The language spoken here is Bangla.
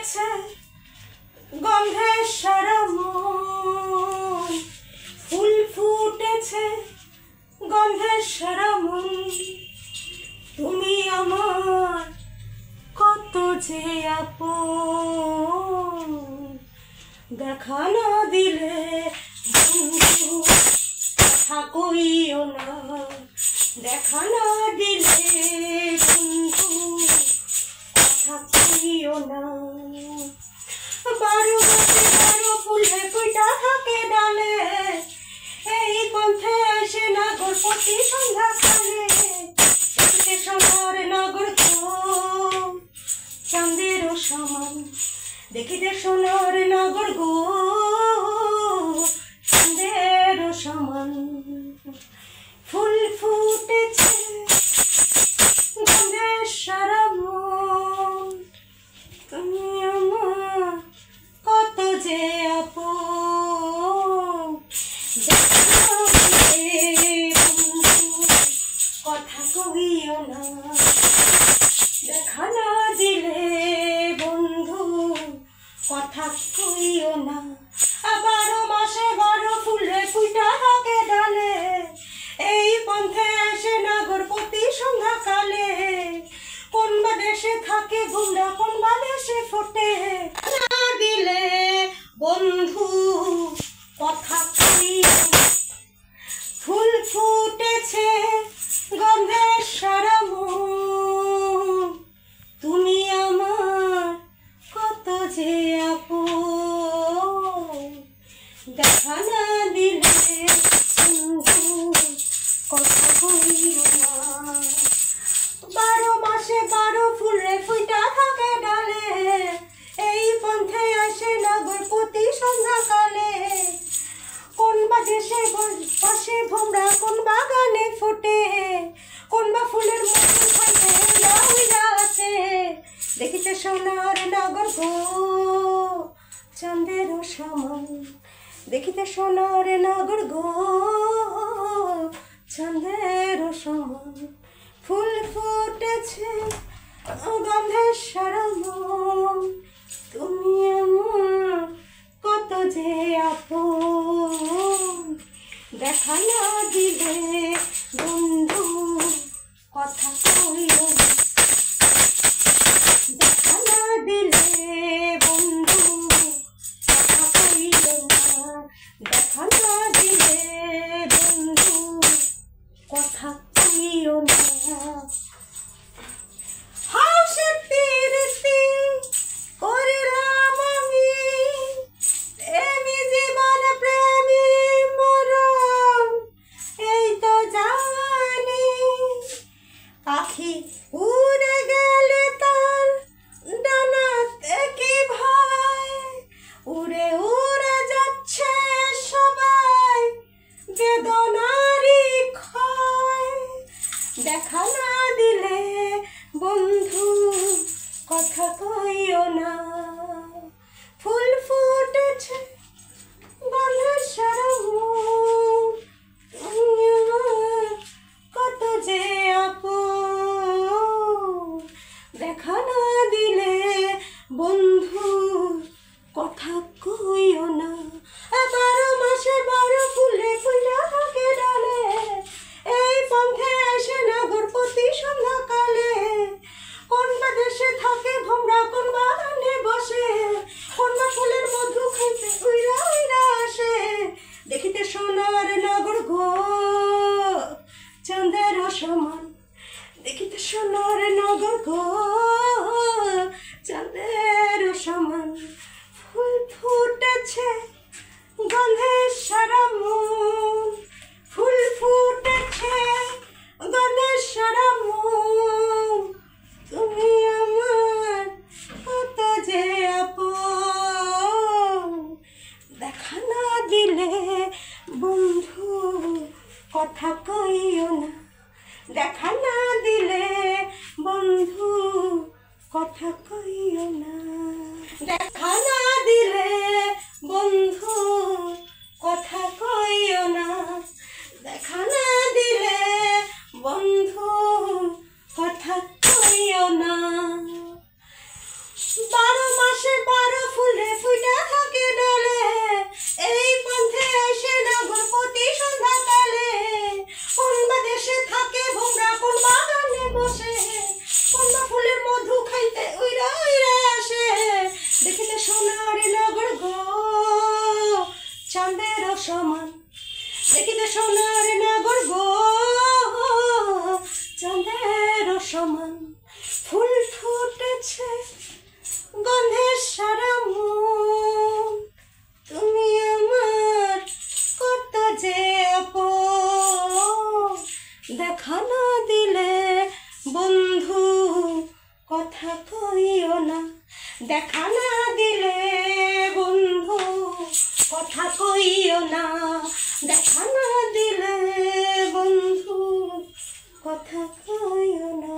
ফুটেছে গন্ধে সারা মন, ফুল ফুটেছে গন্ধে সারা মন। তুমি আমার কত যে আপন, দেখা না দিলে বন্ধু কথা কইও না, দেখা না দিলে বন্ধু কথা কইও না। 12 মাসে 12 ফুলে ফুটা থাকে ডালে, এই পন্থে আসে নাগর প্রতি সন্ধ্যা কালে। দেখিতে সোনার নগর গো চাঁদেরও সমান, দেখিতে সোনার নগর গো চাঁদেরও সমান। ফুল ফুটেছে গন্ধে সারা মন, তুমি আমার কত যে আপন, কথা কইও না, দেখা না দিলে বন্ধু কথা কইও না। 12 মাসে 12 ফুলে ফুটা থাকে ডালে, এই পন্থে আসে নাগর প্রতি সন্ধ্যা কালে। কোন বা দেশে থাকে ঘুমরা, কোন বা দেশে ফোটে, না দিলে বন্ধু কথা কইও না। ফুল ফুটেছে গন্ধে সারা মন, তুমি আমার কত যে আপন, দেখা না দিলে বন্ধু কথা কইও না। 12 মাসে 12 ফুলে ফুটা থাকে ডালে, এই পন্থে আসে নাগর প্রতি সন্ধ্যা কালে। কোন বা দেশে বসে ভোমরা, কোন বাগানে ফোটে, কোন বা ফুলের মধ্যে থাকে উড়া উড়া আসে। দেখিতে সোনার নগর গো চাঁদেরও সমান, দেখিতে সোনার নগর গো চাঁদেরও সমান। ফুল ফুটেছে গন্ধে সারা মন, তুমি আমার কত যে আপন, দেখা না দিলে বন্ধু কথা কইও না, দেখা না দিলে বন্ধু কথা কইও না, দেখা না দিলে বন্ধু কথা কইও না। হাসের তীরতে করিলাম আমি, প্রেমী জীবন প্রেমী মরণ, এই তো জানি। পাখি উড়ে গেলে তার ডানাতে কি ভয়, উড়ে উড়ে যাচ্ছে সবাই বেদনারই ক্ষয়। দেখা না দিলে বন্ধু কথা কইও না। ফুল ফুটেছে গন্ধে সারা মন, তুমি আমার কত যে আপন, দেখা না দিলে বন্ধু কথা কইও না। 12 মাসে 12 ফুলে ফুটা থাকে ডালে, এই পন্থে আসে নাগর প্রতি সন্ধ্যা কালে। কোন বা দেশে থাকে ভোমরা, কোন বাগানে বসে, কোন বা ফুলের মধু খাইতে উইরা উইরা আসে। দেখিতে সোনার নগর গো চাঁদেরও সমান, দেখিতে সোনার নগর গো চাঁদেরও সমান। ফুল ফুটেছে গন্ধে সারা মন, ফুল ফুটেছে গন্ধে সারা মন, তুমি আমার কত যে আপন, দেখা না দিলে বন্ধু কথা কইও না, দেখা না দিলে বন্ধু কথা কইও না, দেখা না দিলে বন্ধু কথা কইও না, দেখা না দিলে বন্ধু কথা কইও না। 12 মাস মাসে 12 ফুলে ফুইটা থাকে ডালে, এই পন্থে আসে নগরপতি সন্ধ্যাকালে। কোন বা দেশে থাকে ভোমরা, কোন বাগানে বসে, কোন বা ফুলের মধু খাইতে উইরা উইরা আসে। দেখিতে সোনার নগর গো চাঁদের সমান, দেখিতে সোনার নগর গো চাঁদের সমান। ফুল ফুটেছে গন্ধে সারা মন, তুমি আমার কত যে আপন। দেখা না দিলে বন্ধু কথা কইও না, দেখা না দিলে বন্ধু কথা কইও না, দেখা না দিলে বন্ধু কথা কইও না।